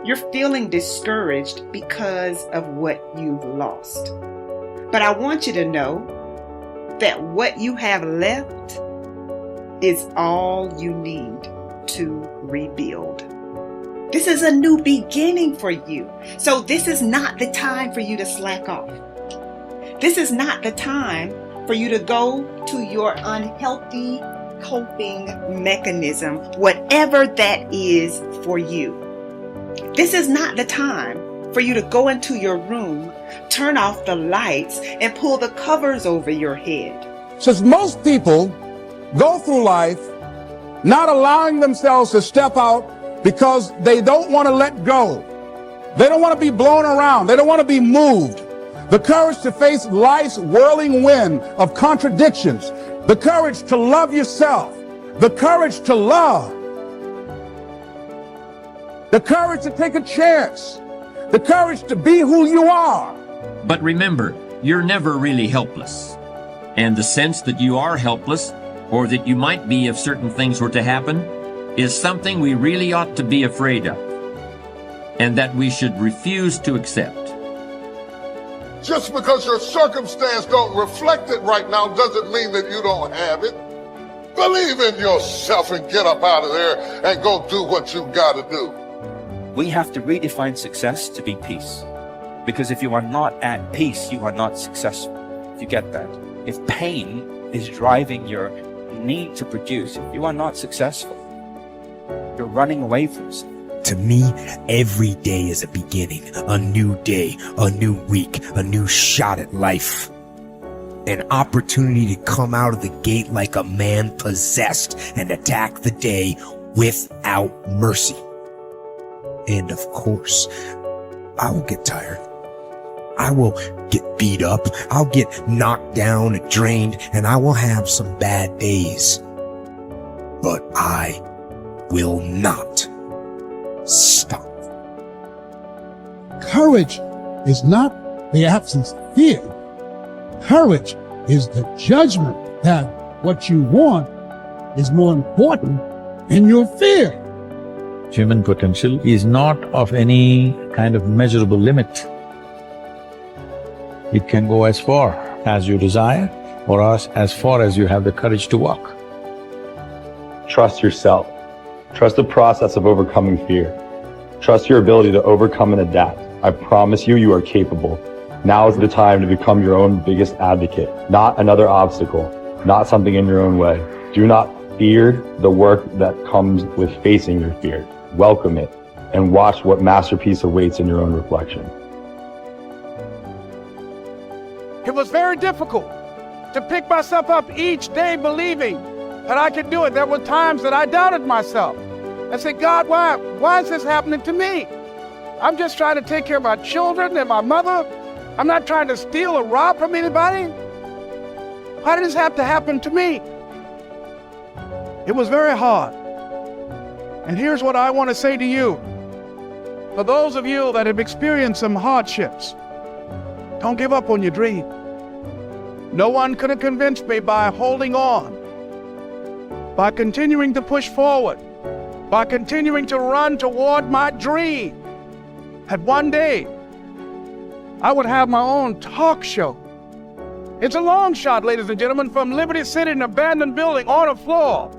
You're feeling discouraged because of what you've lost. But I want you to know that what you have left is all you need to rebuild. This is a new beginning for you. So this is not the time for you to slack off. This is not the time for you to go to your unhealthy coping mechanism, whatever that is for you. This is not the time for you to go into your room, turn off the lights, and pull the covers over your head. Since most people go through life not allowing themselves to step out because they don't want to let go. They don't want to be blown around. They don't want to be moved. The courage to face life's whirling wind of contradictions. The courage to love yourself. The courage to love. The courage to take a chance. The courage to be who you are. But remember, you're never really helpless. And the sense that you are helpless, or that you might be if certain things were to happen, is something we really ought to be afraid of, and that we should refuse to accept. Just because your circumstance don't reflect it right now doesn't mean that you don't have it. Believe in yourself and get up out of there and go do what you gotta do. We have to redefine success to be peace. Because if you are not at peace, you are not successful. If you get that. If pain is driving your need to produce, if you are not successful, you're running away from something. To me, every day is a beginning, a new day, a new week, a new shot at life. An opportunity to come out of the gate like a man possessed and attack the day without mercy. And of course, I will get tired. I will get beat up. I'll get knocked down and drained, and I will have some bad days. But I will not stop. Courage is not the absence of fear. Courage is the judgment that what you want is more important than your fear. Human potential is not of any kind of measurable limit. It can go as far as you desire, or as far as you have the courage to walk. Trust yourself. Trust the process of overcoming fear. Trust your ability to overcome and adapt. I promise you, you are capable. Now is the time to become your own biggest advocate, not another obstacle, not something in your own way. Do not fear the work that comes with facing your fear. Welcome it and watch what masterpiece awaits in your own reflection. It was very difficult to pick myself up each day believing that I could do it. There were times that I doubted myself. I said, God, why is this happening to me? I'm just trying to take care of my children and my mother. I'm not trying to steal or rob from anybody. Why did this have to happen to me? It was very hard. And here's what I want to say to you. For those of you that have experienced some hardships, don't give up on your dream. No one could have convinced me by holding on, by continuing to push forward, by continuing to run toward my dream, that one day I would have my own talk show. It's a long shot, ladies and gentlemen, from Liberty City, an abandoned building on a floor,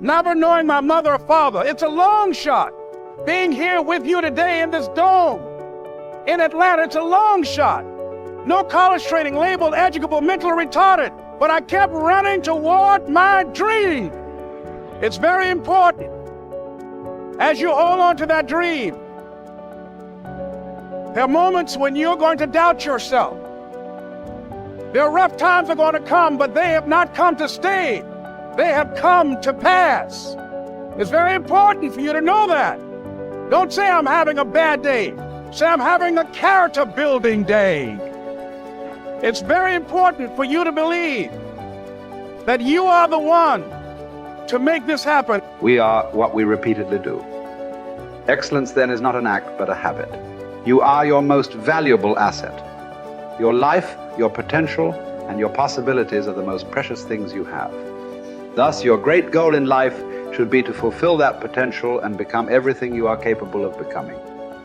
never knowing my mother or father. It's a long shot. Being here with you today in this dome in Atlanta, it's a long shot. No college training, labeled educable, mentally retarded, but I kept running toward my dream. It's very important as you hold on to that dream. There are moments when you're going to doubt yourself. There are rough times that are going to come, but they have not come to stay. They have come to pass. It's very important for you to know that. Don't say I'm having a bad day. Say I'm having a character building day. It's very important for you to believe that you are the one to make this happen. We are what we repeatedly do. Excellence then is not an act, but a habit. You are your most valuable asset. Your life, your potential, and your possibilities are the most precious things you have. Thus, your great goal in life should be to fulfill that potential and become everything you are capable of becoming.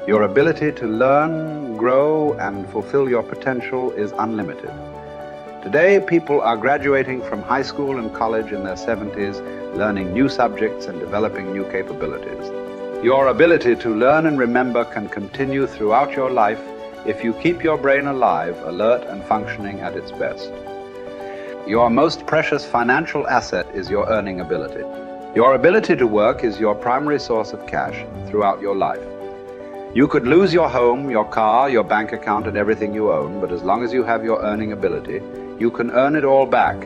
Your ability to learn, grow, and fulfill your potential is unlimited. Today, people are graduating from high school and college in their 70s, learning new subjects and developing new capabilities. Your ability to learn and remember can continue throughout your life if you keep your brain alive, alert, and functioning at its best. Your most precious financial asset is your earning ability. Your ability to work is your primary source of cash throughout your life. You could lose your home, your car, your bank account, and everything you own, but as long as you have your earning ability, you can earn it all back,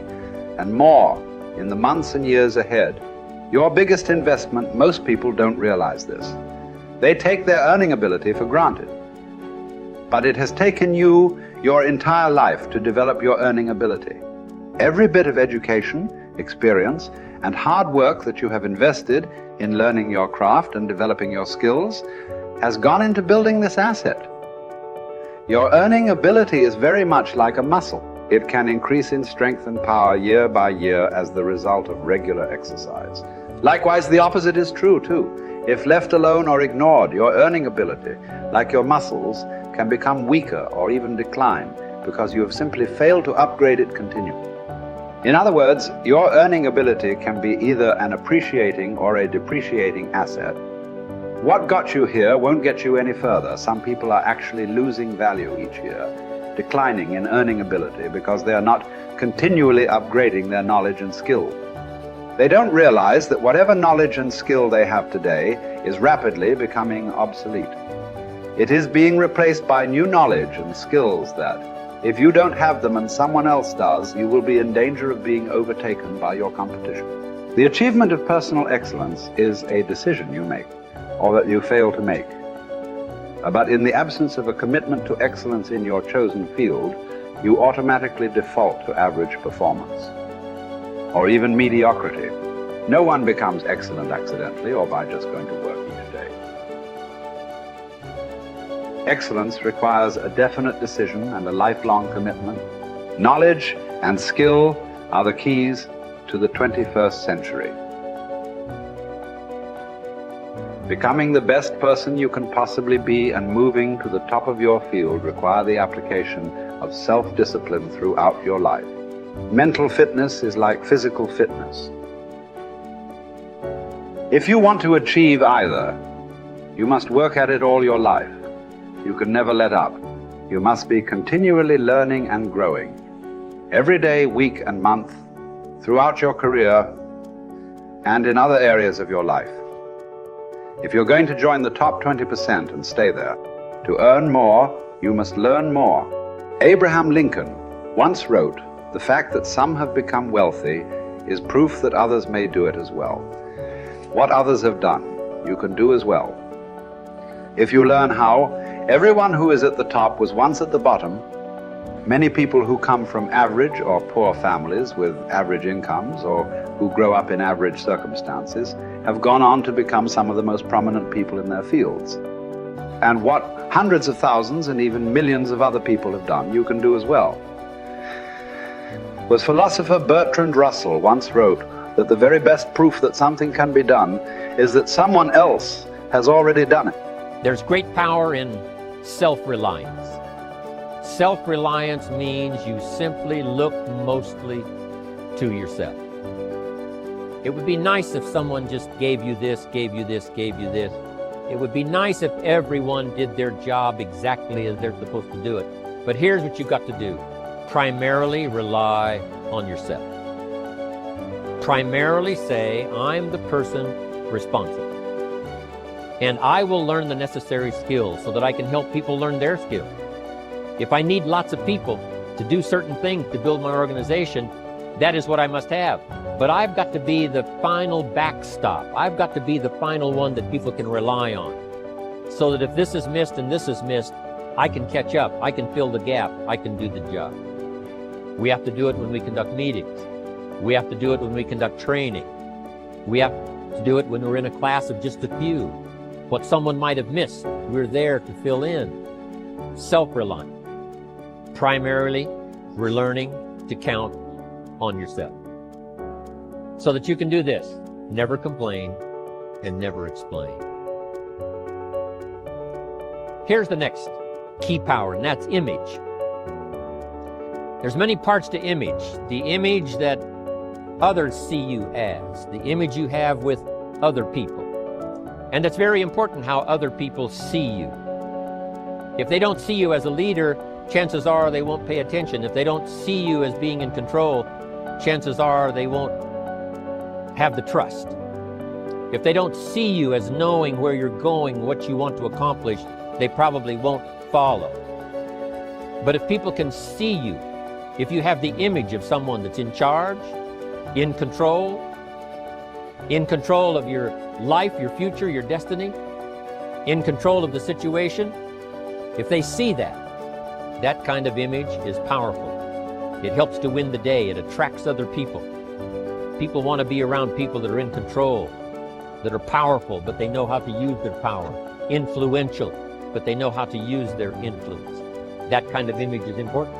and more, in the months and years ahead. Your biggest investment, most people don't realize this. They take their earning ability for granted. But it has taken you your entire life to develop your earning ability. Every bit of education, experience, and hard work that you have invested in learning your craft and developing your skills has gone into building this asset. Your earning ability is very much like a muscle. It can increase in strength and power year by year as the result of regular exercise. Likewise, the opposite is true too. If left alone or ignored, your earning ability, like your muscles, can become weaker or even decline because you have simply failed to upgrade it continually. In other words, your earning ability can be either an appreciating or a depreciating asset. What got you here won't get you any further. Some people are actually losing value each year, declining in earning ability because they are not continually upgrading their knowledge and skill. They don't realize that whatever knowledge and skill they have today is rapidly becoming obsolete. It is being replaced by new knowledge and skills that, if you don't have them and someone else does, you will be in danger of being overtaken by your competition. The achievement of personal excellence is a decision you make, or that you fail to make. But in the absence of a commitment to excellence in your chosen field, you automatically default to average performance, or even mediocrity. No one becomes excellent accidentally or by just going to work each day. Excellence requires a definite decision and a lifelong commitment. Knowledge and skill are the keys to the 21st century. Becoming the best person you can possibly be and moving to the top of your field require the application of self-discipline throughout your life. Mental fitness is like physical fitness. If you want to achieve either, you must work at it all your life. You can never let up. You must be continually learning and growing. Every day, week, and month, throughout your career, and in other areas of your life. If you're going to join the top 20% and stay there, to earn more, you must learn more. Abraham Lincoln once wrote, "The fact that some have become wealthy is proof that others may do it as well." What others have done, you can do as well. If you learn how, everyone who is at the top was once at the bottom. Many people who come from average or poor families with average incomes or who grow up in average circumstances have gone on to become some of the most prominent people in their fields. And what hundreds of thousands and even millions of other people have done, you can do as well. Was philosopher Bertrand Russell once wrote that the very best proof that something can be done is that someone else has already done it. There's great power in self-reliance. Self-reliance means you simply look mostly to yourself. It would be nice if someone just gave you this, gave you this, gave you this. It would be nice if everyone did their job exactly as they're supposed to do it. But here's what you've got to do. Primarily rely on yourself. Primarily say, I'm the person responsible. And I will learn the necessary skills so that I can help people learn their skills. If I need lots of people to do certain things to build my organization, that is what I must have. But I've got to be the final backstop. I've got to be the final one that people can rely on. So that if this is missed and this is missed, I can catch up, I can fill the gap, I can do the job. We have to do it when we conduct meetings. We have to do it when we conduct training. We have to do it when we're in a class of just a few. What someone might have missed, we're there to fill in. Self-reliant. Primarily, we're learning to count on yourself. So that you can do this, never complain and never explain. Here's the next key power, and that's image. There's many parts to image. The image that others see you as, the image you have with other people. And it's very important how other people see you. If they don't see you as a leader, chances are they won't pay attention. If they don't see you as being in control, chances are they won't have the trust. If they don't see you as knowing where you're going, what you want to accomplish, they probably won't follow. But if people can see you, if you have the image of someone that's in charge, in control of your life, your future, your destiny, in control of the situation, if they see that, that kind of image is powerful. It helps to win the day. It attracts other people. People want to be around people that are in control, that are powerful, but they know how to use their power. Influential, but they know how to use their influence. That kind of image is important.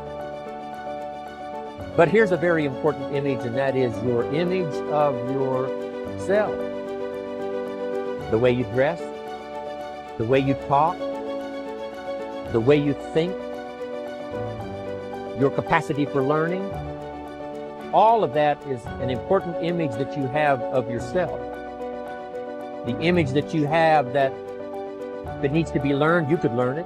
But here's a very important image, and that is your image of yourself. The way you dress, the way you talk, the way you think, your capacity for learning. All of that is an important image that you have of yourself. The image that you have that if it needs to be learned, you could learn it.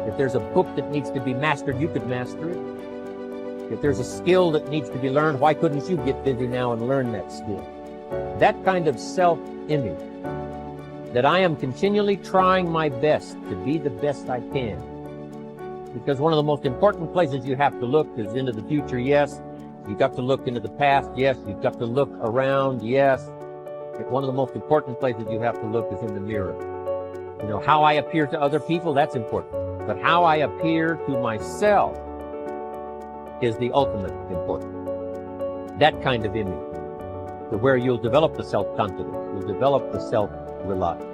If there's a book that needs to be mastered, you could master it. If there's a skill that needs to be learned, why couldn't you get busy now and learn that skill? That kind of self-image, that I am continually trying my best to be the best I can. Because one of the most important places you have to look is into the future, yes. You've got to look into the past, yes. You've got to look around, yes. But one of the most important places you have to look is in the mirror. You know, how I appear to other people, that's important. But how I appear to myself is the ultimate important. That kind of image, to where you'll develop the self-confidence, you'll develop the self-reliance.